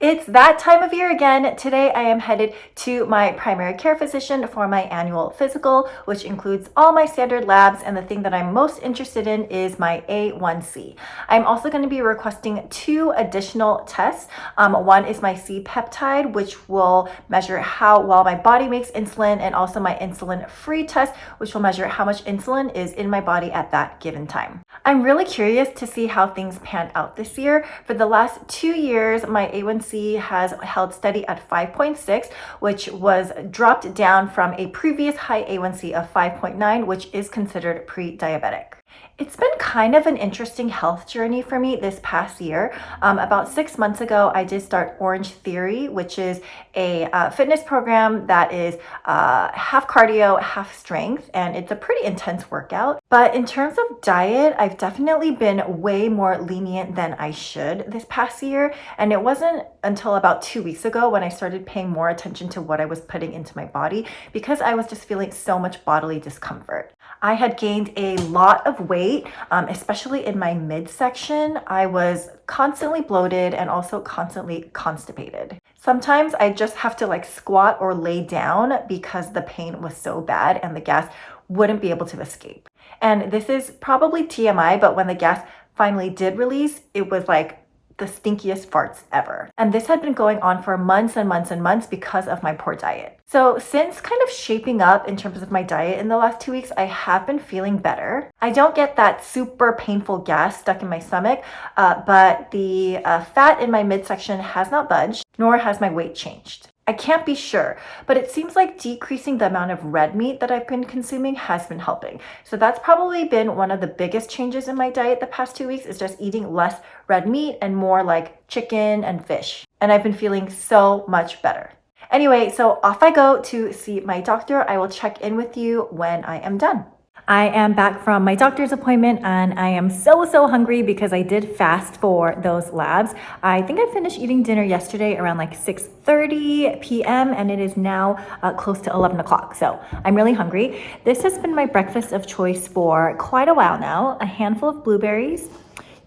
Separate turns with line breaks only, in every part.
It's that time of year again. Today I am headed to my primary care physician for my annual physical, which includes all my standard labs, and the thing that I'm most interested in is my A1c. I'm also going to be requesting 2 additional tests. One is my c-peptide, which will measure how well my body makes insulin, and also my insulin-free test, which will measure how much insulin is in my body at that given time. I'm really curious to see how things pan out this year. For the last 2 years, my A1c has held steady at 5.6, which was dropped down from a previous high A1c of 5.9, which is considered pre-diabetic. It's been kind of an interesting health journey for me this past year. About 6 months ago, I did start Orange Theory, which is a fitness program that is half cardio, half strength, and it's a pretty intense workout. But in terms of diet, I've definitely been way more lenient than I should this past year. And it wasn't until about 2 weeks ago when I started paying more attention to what I was putting into my body, because I was just feeling so much bodily discomfort. I had gained a lot of weight, especially in my midsection. I was constantly bloated and also constantly constipated. Sometimes I just have to squat or lay down because the pain was so bad and the gas wouldn't be able to escape. And this is probably TMI, but when the gas finally did release, it was like the stinkiest farts ever. And this had been going on for months and months and months because of my poor diet. So since kind of shaping up in terms of my diet in the last 2 weeks, I have been feeling better. I don't get that super painful gas stuck in my stomach, but the fat in my midsection has not budged, nor has my weight changed. I can't be sure, but it seems like decreasing the amount of red meat that I've been consuming has been helping. So that's probably been one of the biggest changes in my diet the past 2 weeks, is just eating less red meat and more like chicken and fish. And I've been feeling so much better. Anyway, so off I go to see my doctor. I will check in with you when I am done. I am back from my doctor's appointment and I am so hungry because I did fast for those labs. I think I finished eating dinner yesterday around 6:30 p.m. and it is now close to 11 o'clock. So I'm really hungry. This has been my breakfast of choice for quite a while now. A handful of blueberries,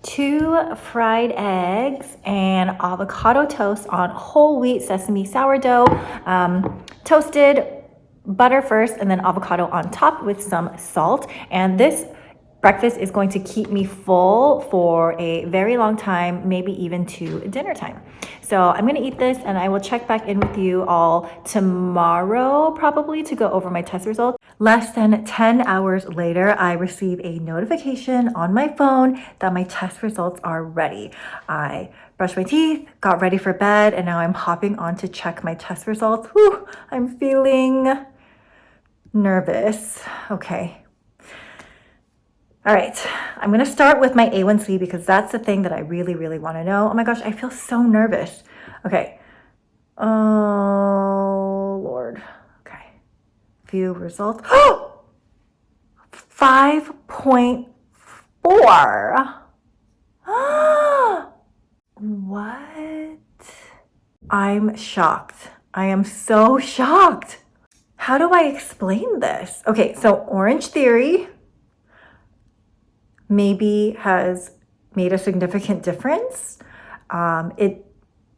2 fried eggs, and avocado toast on whole wheat sesame sourdough, toasted, butter first, and then avocado on top with some salt. And this breakfast is going to keep me full for a very long time, maybe even to dinner time. So I'm going to eat this and I will check back in with you all tomorrow, probably, to go over my test results. Less than 10 hours later, I receive a notification on my phone that my test results are ready. I brushed my teeth, got ready for bed, and now I'm hopping on to check my test results. Whew, I'm feeling nervous. Okay. All right. I'm going to start with my A1c because that's the thing that I really want to know. Oh my gosh, I feel so nervous. Okay. Oh, Lord. Okay. View results. 5.4. What? I'm shocked. I am so shocked. How do I explain this? Okay, so Orange Theory maybe has made a significant difference. It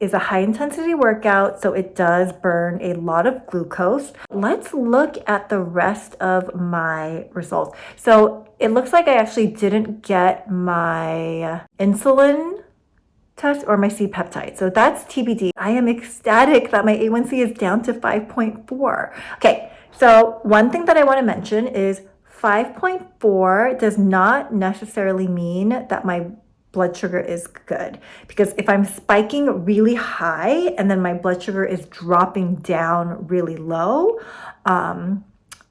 is a high intensity workout, so it does burn a lot of glucose. Let's look at the rest of my results. So it looks like I actually didn't get my insulin test or my c-peptide. So that's TBD. I am ecstatic that my A1c is down to 5.4. Okay, so one thing that I want to mention is 5.4 does not necessarily mean that my blood sugar is good, because if I'm spiking really high and then my blood sugar is dropping down really low,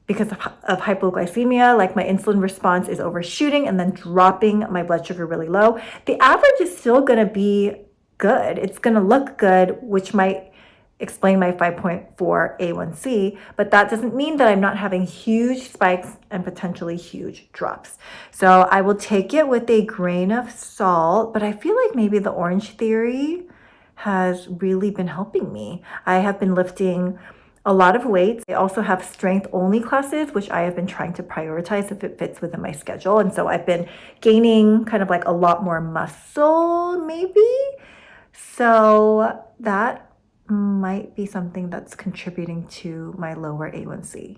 because of hypoglycemia, like my insulin response is overshooting and then dropping my blood sugar really low, the average is still going to be good. It's going to look good, which might explain my 5.4 A1c, but that doesn't mean that I'm not having huge spikes and potentially huge drops. So I will take it with a grain of salt, but I feel like maybe the Orange Theory has really been helping me. I have been lifting a lot of weights. They also have strength only classes, which I have been trying to prioritize if it fits within my schedule. And so I've been gaining kind of a lot more muscle, maybe. So that might be something that's contributing to my lower A1c.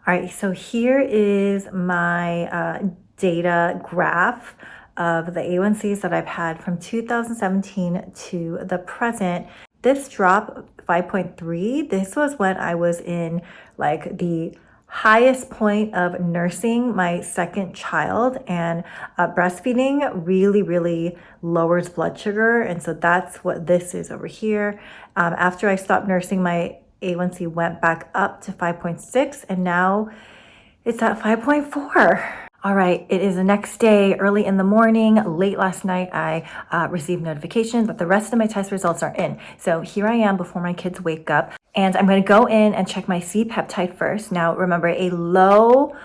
All right, so here is my data graph of the A1Cs that I've had from 2017 to the present. This drop, 5.3, this was when I was in like the highest point of nursing my second child, and breastfeeding really lowers blood sugar. And so that's what this is over here. After I stopped nursing, my A1C went back up to 5.6, and now it's at 5.4. All right, it is the next day, early in the morning. Late last night, I received notification that the rest of my test results are in. So here I am before my kids wake up, and I'm gonna go in and check my c-peptide first. Now, remember, a low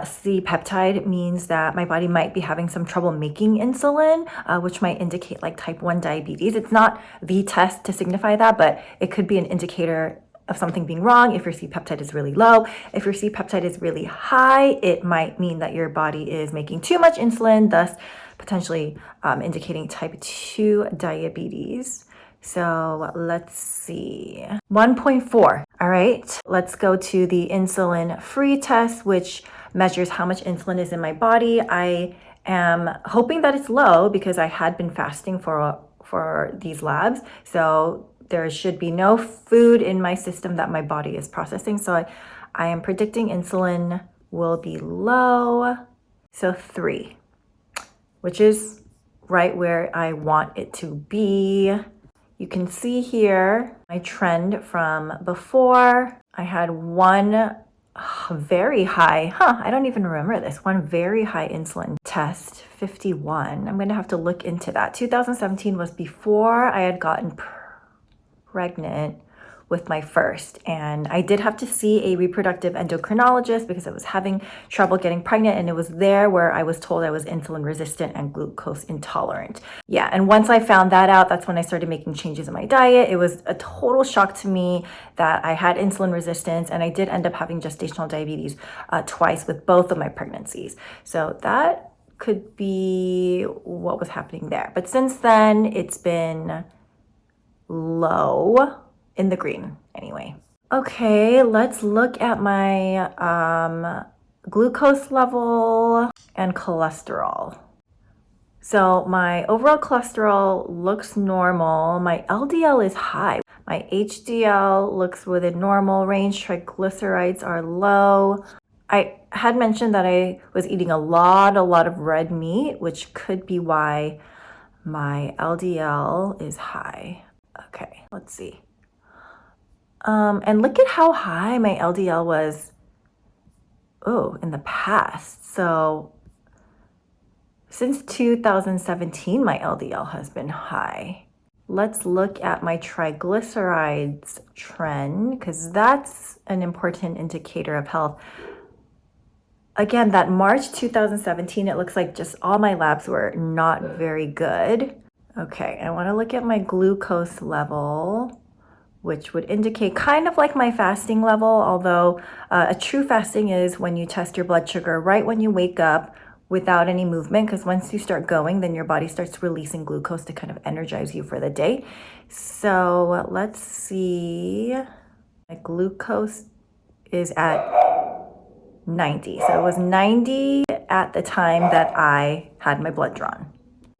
c-peptide means that my body might be having some trouble making insulin, which might indicate like type 1 diabetes. It's not the test to signify that, but it could be an indicator of something being wrong if your c-peptide is really low. If your c-peptide is really high, it might mean that your body is making too much insulin, thus potentially indicating type 2 diabetes. So let's see, 1.4. All right, let's go to the insulin-free test, which measures how much insulin is in my body. I am hoping that it's low because I had been fasting for these labs. So there should be no food in my system that my body is processing. So I am predicting insulin will be low. So 3, which is right where I want it to be. You can see here my trend from before. I had one very high, I don't even remember this, one very high insulin test, 51. I'm gonna have to look into that. 2017 was before I had gotten pregnant with my first, and I did have to see a reproductive endocrinologist because I was having trouble getting pregnant, and it was there where I was told I was insulin resistant and glucose intolerant. Yeah, and once I found that out, that's when I started making changes in my diet. It was a total shock to me that I had insulin resistance, and I did end up having gestational diabetes twice with both of my pregnancies. So that could be what was happening there. But since then, it's been low, in the green anyway. Okay, let's look at my glucose level and cholesterol. So my overall cholesterol looks normal. My LDL is high. My HDL looks within normal range. Triglycerides are low. I had mentioned that I was eating a lot of red meat, which could be why my LDL is high. Okay, let's see. And look at how high my LDL was, in the past. So since 2017, my LDL has been high. Let's look at my triglycerides trend, because that's an important indicator of health. Again, that March 2017, it looks like just all my labs were not very good. Okay, I want to look at my glucose level, which would indicate kind of like my fasting level, although a true fasting is when you test your blood sugar right when you wake up without any movement, because once you start going, then your body starts releasing glucose to kind of energize you for the day. So let's see, my glucose is at 90. So it was 90 at the time that I had my blood drawn.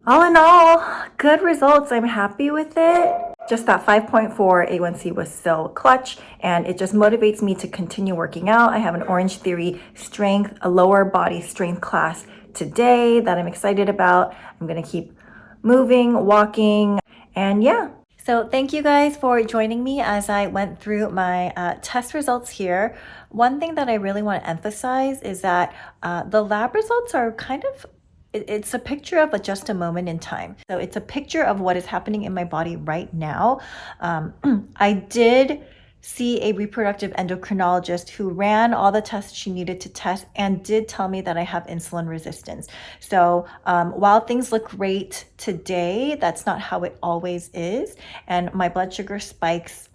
All in all, good results. I'm happy with it. Just that 5.4 A1C was so clutch, and it just motivates me to continue working out. I have an Orange Theory strength, a lower body strength class today that I'm excited about. I'm gonna keep moving, walking, and yeah. So thank you guys for joining me as I went through my test results here. One thing that I really want to emphasize is that the lab results are kind of, it's a picture of just a moment in time. So it's a picture of what is happening in my body right now. I did see a reproductive endocrinologist who ran all the tests she needed to test and did tell me that I have insulin resistance. So while things look great today, that's not how it always is. And my blood sugar spikes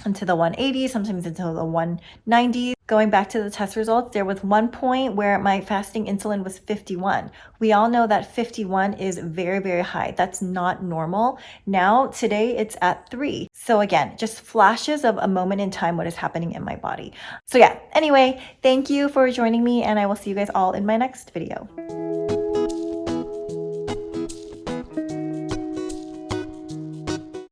into the 180s, sometimes into the 190s. Going back to the test results, there was one point where my fasting insulin was 51. We all know that 51 is very, very high. That's not normal. Now, today it's at 3. So again, just flashes of a moment in time what is happening in my body. So yeah, anyway, thank you for joining me, and I will see you guys all in my next video.